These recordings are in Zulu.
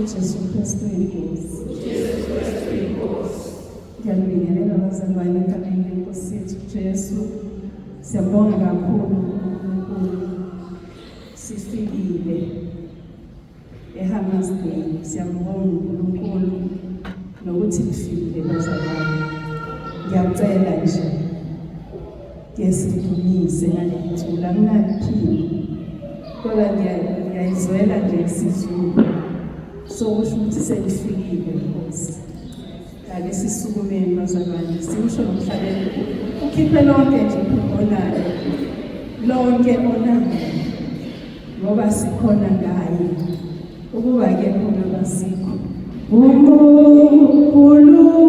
uJesu Kristu inkosi. Ngiyabingelela abazalwane egameni lenkosi yethu Jesu. Siyabonga kakhulu uNkulunkulu. Sifikile eHamasday. Siyabonga uNkulunkulu nokuthi kufikile bazalwane. Ngiyacela nje ngesidumise ngalethula nginaphini. Kodwa ngiyayizwela nje isizulu. Sokusho ukuthi selifikile Nkosi. Ake sisukumeni bazalwane simusho nomhlabeni ukhiphe lonke nje onayo. Lonke onayo. Ngoba sikhona ngaye. Ukuba ke khona basikho. uNkulunkulu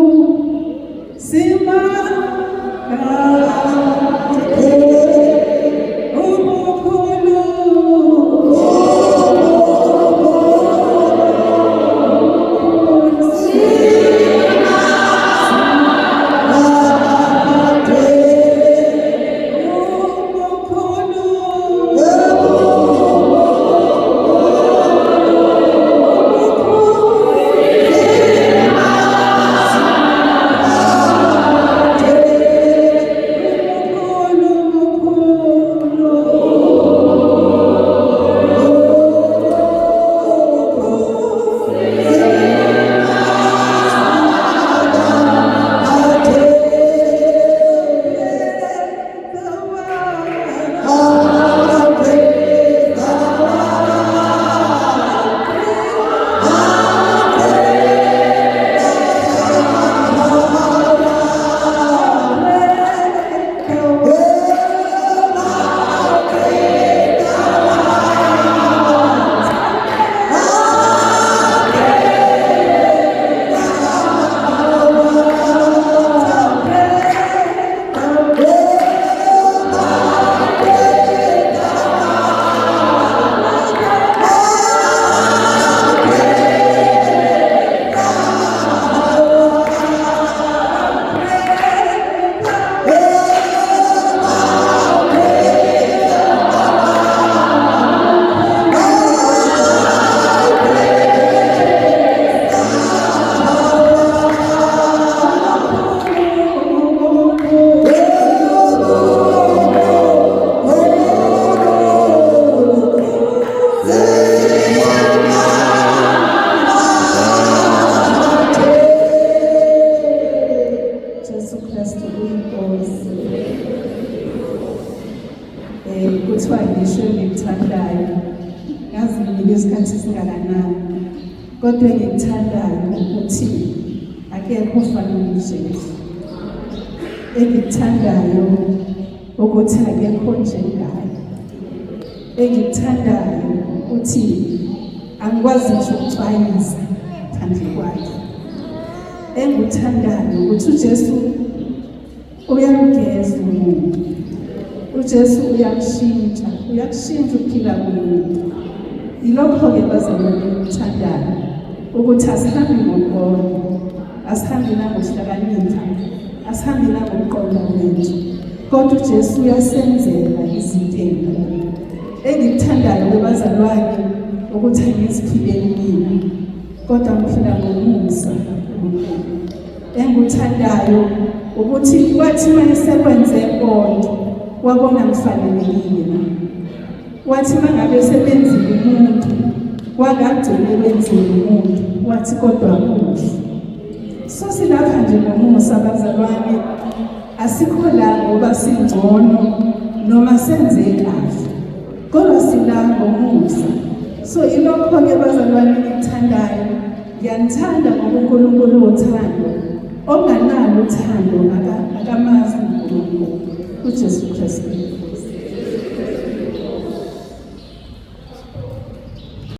kuthiwa ngisho ngikuthandayo. Ngazi ngibe isikhathi singakanani. Kodwa engikuthandayo ukuthi akekho ofana noJesu. Engikuthandayo ukuthi akekho njengaye. Engikuthandayo ukuthi angikwazi ngisho ukucwayisa phandle kwakhe. Engikuthandayo ukuthi uJesu uyamgeza umuntu. uJesu uyakushintsha ukuphila komuntu. Ilokho-ke bazalwane engikuthandayo ukuthi asihambi ngokubona, asihambi nangokuhlakanipha, asihambi nangokuqonda kwethu, kodwa uJesu uyasenzela izinto ezinkulu. Engikuthandayo bazalwane ukuthi angiziphileli mina, kodwa ngiphila ngomusa uNkulunkulu. Engikuthandayo ukuthi kwathi manje sekwenze konke wabona ngifanelekile na. Wathi mangabe sebenzile umuntu wakagcine wenzile umuntu wathi kodwa kuhle. So silapha nje ngomusa bazalwane, asikho la ngoba singcono noma senze kahle, kodwa sila ngomusa. So ilokho-ke bazalwane engikuthandayo. Ngiyanithanda ngoba uNkulunkulu uthando, onganalo uthando akamazi uNkulunkulu uJesu Kristu.